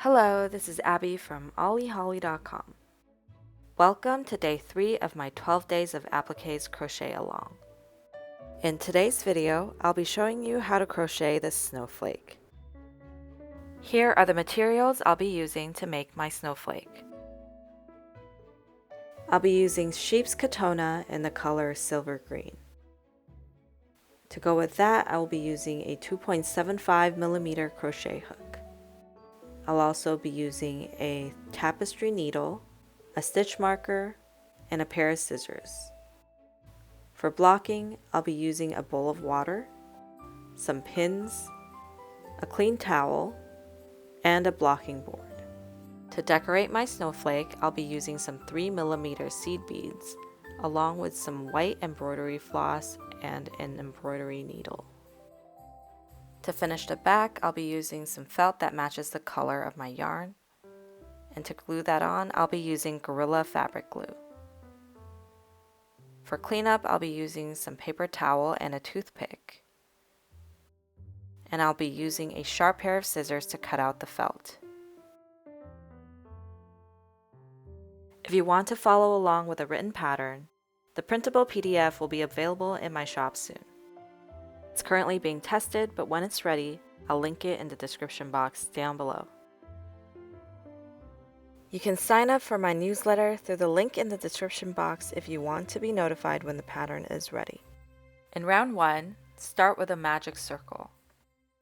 Hello, this is Abby from ollieholly.com. Welcome to day 3 of my 12 days of Appliques crochet along. In today's video, I'll be showing you how to crochet this snowflake. Here are the materials I'll be using to make my snowflake. I'll be using sheep's katona in the color silver green. To go with that, I will be using a 2.75mm crochet hook. I'll also be using a tapestry needle, a stitch marker, and a pair of scissors. For blocking, I'll be using a bowl of water, some pins, a clean towel, and a blocking board. To decorate my snowflake, I'll be using some 3mm seed beads, along with some white embroidery floss and an embroidery needle. To finish the back, I'll be using some felt that matches the color of my yarn, and to glue that on, I'll be using Gorilla fabric glue. For cleanup, I'll be using some paper towel and a toothpick, and I'll be using a sharp pair of scissors to cut out the felt. If you want to follow along with a written pattern, the printable PDF will be available in my shop soon. It's currently being tested, but when it's ready, I'll link it in the description box down below. You can sign up for my newsletter through the link in the description box if you want to be notified when the pattern is ready. In round 1, start with a magic circle.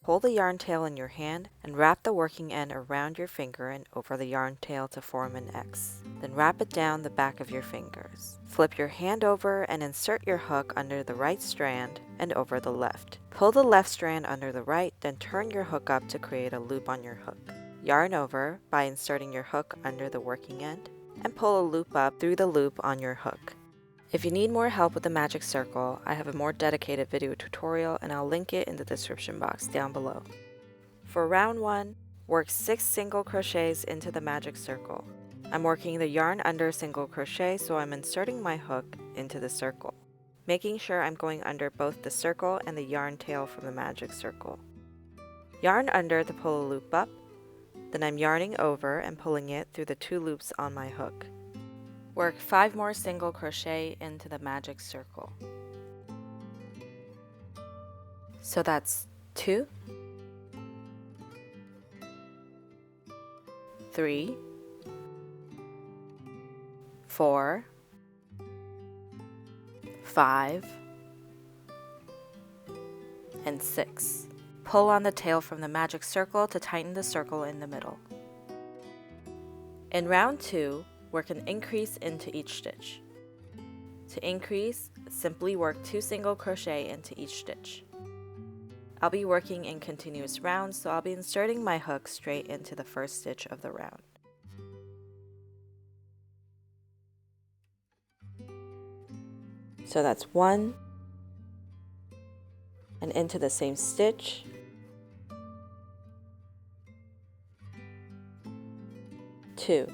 Hold the yarn tail in your hand and wrap the working end around your finger and over the yarn tail to form an X. Then wrap it down the back of your fingers. Flip your hand over and insert your hook under the right strand and over the left. Pull the left strand under the right, then turn your hook up to create a loop on your hook. Yarn over by inserting your hook under the working end and pull a loop up through the loop on your hook. If you need more help with the magic circle, I have a more dedicated video tutorial and I'll link it in the description box down below. For round 1, work 6 single crochets into the magic circle. I'm working the yarn under single crochet, so I'm inserting my hook into the circle, making sure I'm going under both the circle and the yarn tail from the magic circle. Yarn under to pull a loop up, then I'm yarning over and pulling it through the 2 loops on my hook. Work 5 more single crochet into the magic circle. So that's 2, 3, 4, 5, and 6. Pull on the tail from the magic circle to tighten the circle in the middle. In round 2, work an increase into each stitch. To increase, simply work 2 single crochet into each stitch. I'll be working in continuous rounds, so I'll be inserting my hook straight into the first stitch of the round. So that's 1, and into the same stitch, 2.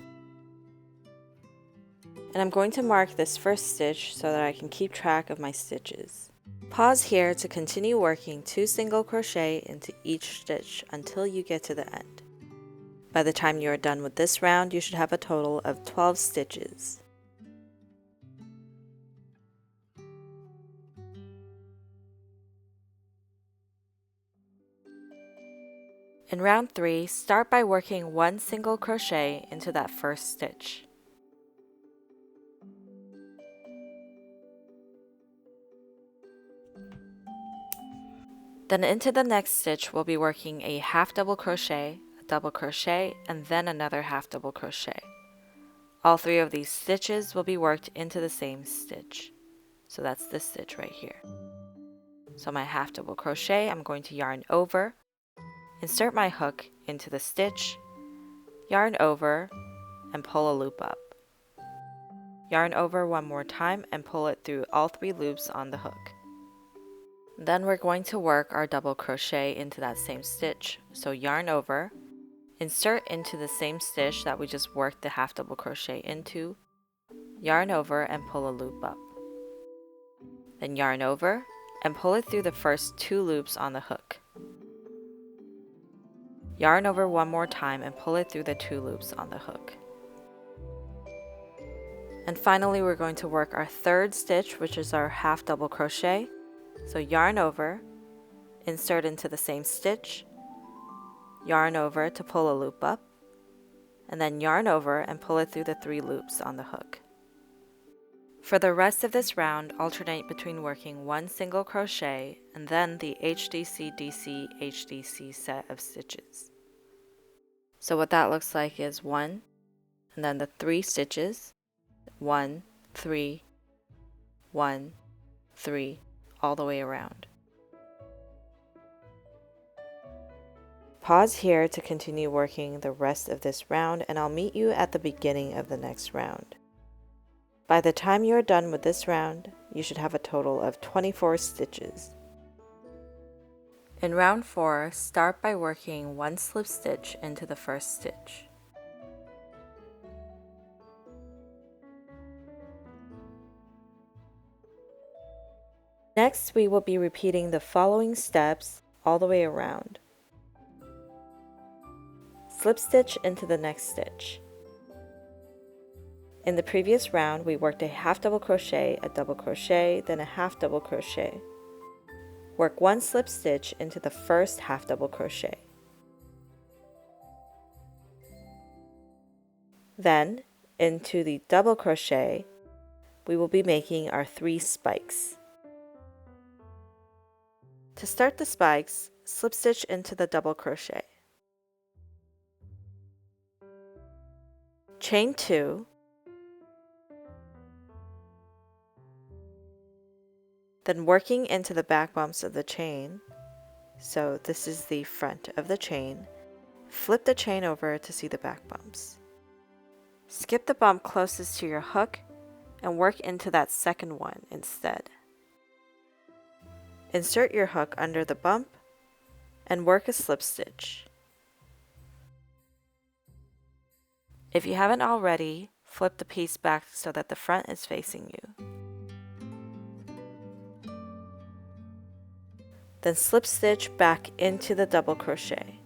And I'm going to mark this first stitch so that I can keep track of my stitches. Pause here to continue working 2 single crochet into each stitch until you get to the end. By the time you are done with this round, you should have a total of 12 stitches. In round 3, start by working 1 single crochet into that first stitch. Then into the next stitch, we'll be working a half double crochet, a double crochet, and then another half double crochet. All 3 of these stitches will be worked into the same stitch. So that's this stitch right here. So my half double crochet, I'm going to yarn over, insert my hook into the stitch, yarn over, and pull a loop up. Yarn over 1 more time and pull it through all 3 loops on the hook. Then we're going to work our double crochet into that same stitch. So yarn over, insert into the same stitch that we just worked the half double crochet into, yarn over and pull a loop up. Then yarn over and pull it through the first 2 loops on the hook. Yarn over one more time and pull it through the 2 loops on the hook. And finally, we're going to work our 3rd stitch, which is our half double crochet. So yarn over, insert into the same stitch, yarn over to pull a loop up, and then yarn over and pull it through the 3 loops on the hook. For the rest of this round, alternate between working 1 single crochet and then the HDC DC HDC set of stitches. So what that looks like is 1 and then the 3 stitches, 1, 3, 1, 3, all the way around. Pause here to continue working the rest of this round, and I'll meet you at the beginning of the next round. By the time you are done with this round, you should have a total of 24 stitches. In round 4, start by working 1 slip stitch into the first stitch. Next, we will be repeating the following steps all the way around. Slip stitch into the next stitch. In the previous round, we worked a half double crochet, a double crochet, then a half double crochet. Work 1 slip stitch into the first half double crochet. Then, into the double crochet, we will be making our 3 spikes. To start the spikes, slip stitch into the double crochet. Chain 2, then working into the back bumps of the chain, so this is the front of the chain, flip the chain over to see the back bumps. Skip the bump closest to your hook and work into that second one instead. Insert your hook under the bump and work a slip stitch. If you haven't already, flip the piece back so that the front is facing you. Then slip stitch back into the double crochet.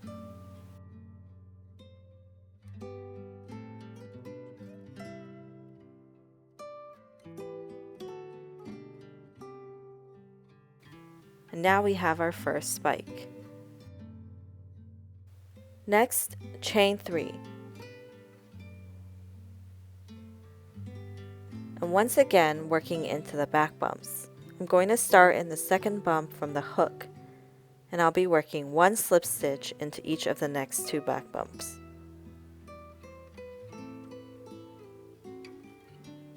And now we have our first spike. Next, chain 3. And once again, working into the back bumps. I'm going to start in the second bump from the hook, and I'll be working 1 slip stitch into each of the next 2 back bumps.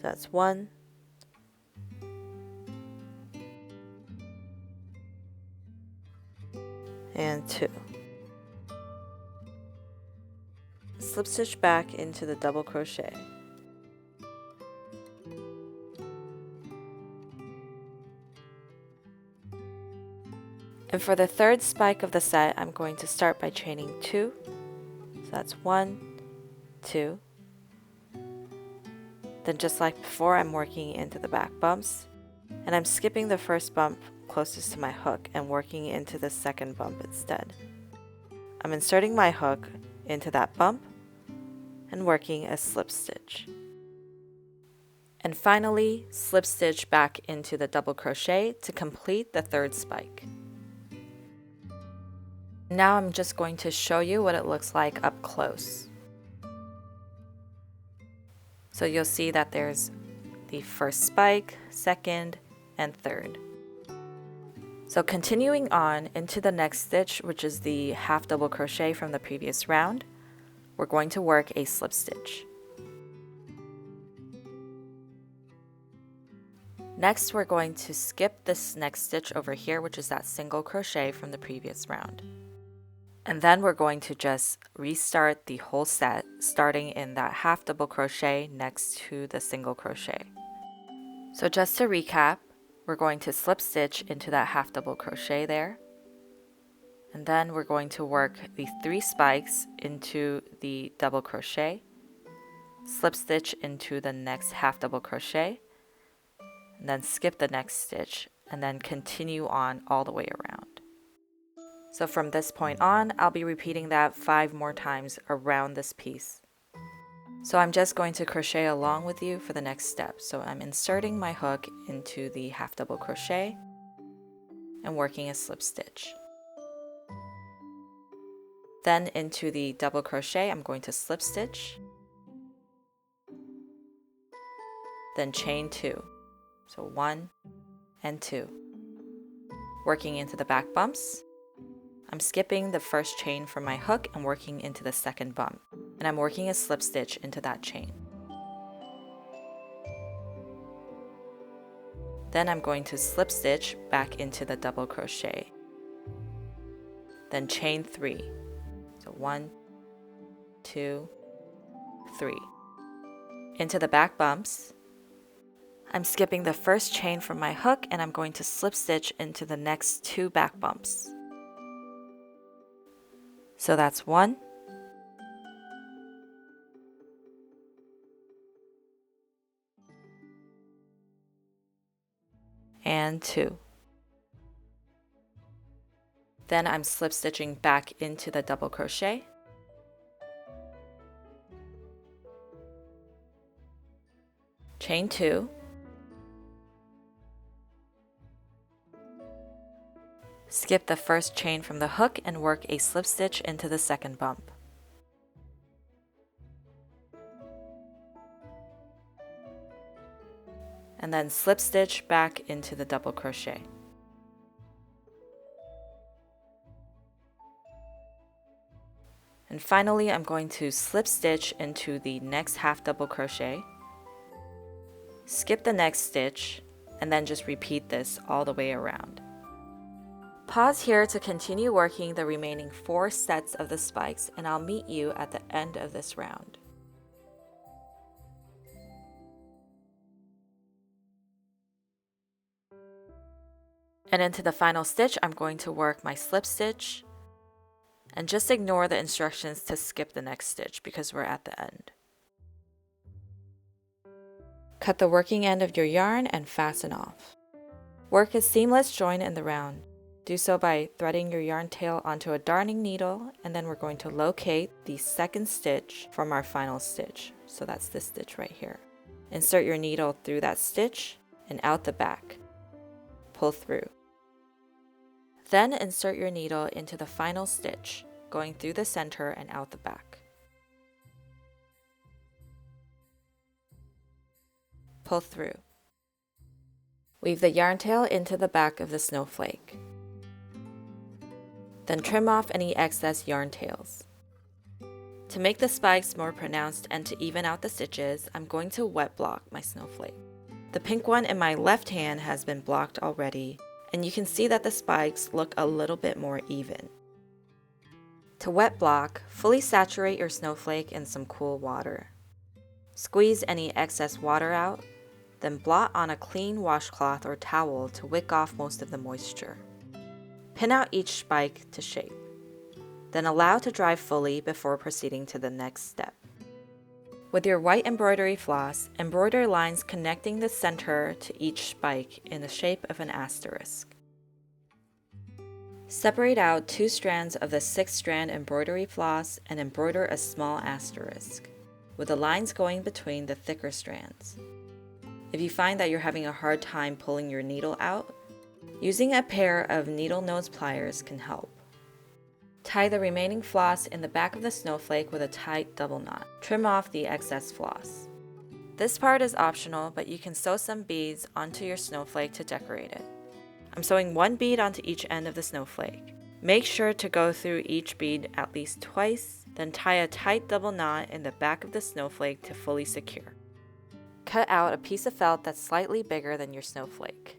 That's 1, and 2. Slip stitch back into the double crochet. And for the third spike of the set, I'm going to start by chaining 2. So that's 1, 2. Then just like before, I'm working into the back bumps, and I'm skipping the first bump closest to my hook and working into the second bump instead. I'm inserting my hook into that bump and working a slip stitch. And finally, slip stitch back into the double crochet to complete the third spike. Now I'm just going to show you what it looks like up close. So you'll see that there's the first spike, second, and third. So continuing on into the next stitch, which is the half double crochet from the previous round, we're going to work a slip stitch. Next, we're going to skip this next stitch over here, which is that single crochet from the previous round. And then we're going to just restart the whole set, starting in that half double crochet next to the single crochet. So just to recap, we're going to slip stitch into that half double crochet there. And then we're going to work the 3 spikes into the double crochet, slip stitch into the next half double crochet, and then skip the next stitch, and then continue on all the way around. So from this point on, I'll be repeating that 5 more times around this piece. So I'm just going to crochet along with you for the next step. So I'm inserting my hook into the half double crochet and working a slip stitch. Then into the double crochet, I'm going to slip stitch, then chain 2. So 1 and 2. Working into the back bumps. I'm skipping the first chain from my hook and working into the second bump, and I'm working a slip stitch into that chain. Then I'm going to slip stitch back into the double crochet, then chain 3. So 1, 2, 3. Into the back bumps. I'm skipping the first chain from my hook and I'm going to slip stitch into the next 2 back bumps. So that's 1, and 2. Then I'm slip stitching back into the double crochet, chain 2, skip the first chain from the hook and work a slip stitch into the second bump. And then slip stitch back into the double crochet. And finally, I'm going to slip stitch into the next half double crochet, skip the next stitch, and then just repeat this all the way around. Pause here to continue working the remaining 4 sets of the spikes, and I'll meet you at the end of this round. And into the final stitch, I'm going to work my slip stitch, and just ignore the instructions to skip the next stitch because we're at the end. Cut the working end of your yarn and fasten off. Work a seamless join in the round. Do so by threading your yarn tail onto a darning needle, and then we're going to locate the second stitch from our final stitch. So that's this stitch right here. Insert your needle through that stitch and out the back. Pull through. Then insert your needle into the final stitch, going through the center and out the back. Pull through. Weave the yarn tail into the back of the snowflake. Then trim off any excess yarn tails. To make the spikes more pronounced and to even out the stitches, I'm going to wet block my snowflake. The pink one in my left hand has been blocked already, and you can see that the spikes look a little bit more even. To wet block, fully saturate your snowflake in some cool water. Squeeze any excess water out, then blot on a clean washcloth or towel to wick off most of the moisture. Pin out each spike to shape. Then allow to dry fully before proceeding to the next step. With your white embroidery floss, embroider lines connecting the center to each spike in the shape of an asterisk. Separate out 2 strands of the 6-strand embroidery floss and embroider a small asterisk, with the lines going between the thicker strands. If you find that you're having a hard time pulling your needle out, using a pair of needle nose pliers can help. Tie the remaining floss in the back of the snowflake with a tight double knot. Trim off the excess floss. This part is optional, but you can sew some beads onto your snowflake to decorate it. I'm sewing 1 bead onto each end of the snowflake. Make sure to go through each bead at least twice, then tie a tight double knot in the back of the snowflake to fully secure. Cut out a piece of felt that's slightly bigger than your snowflake.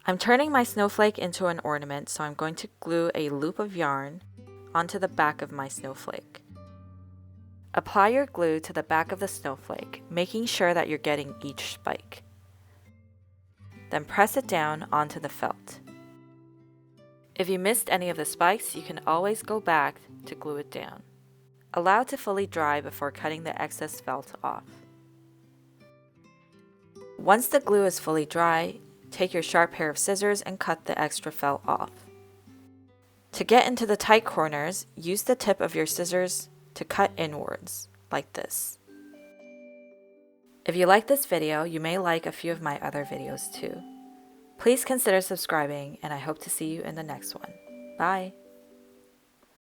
I'm turning my snowflake into an ornament, so I'm going to glue a loop of yarn onto the back of my snowflake. Apply your glue to the back of the snowflake, making sure that you're getting each spike. Then press it down onto the felt. If you missed any of the spikes, you can always go back to glue it down. Allow it to fully dry before cutting the excess felt off. Once the glue is fully dry, take your sharp pair of scissors and cut the extra felt off. To get into the tight corners, use the tip of your scissors to cut inwards, like this. If you like this video, you may like a few of my other videos too. Please consider subscribing, and I hope to see you in the next one. Bye!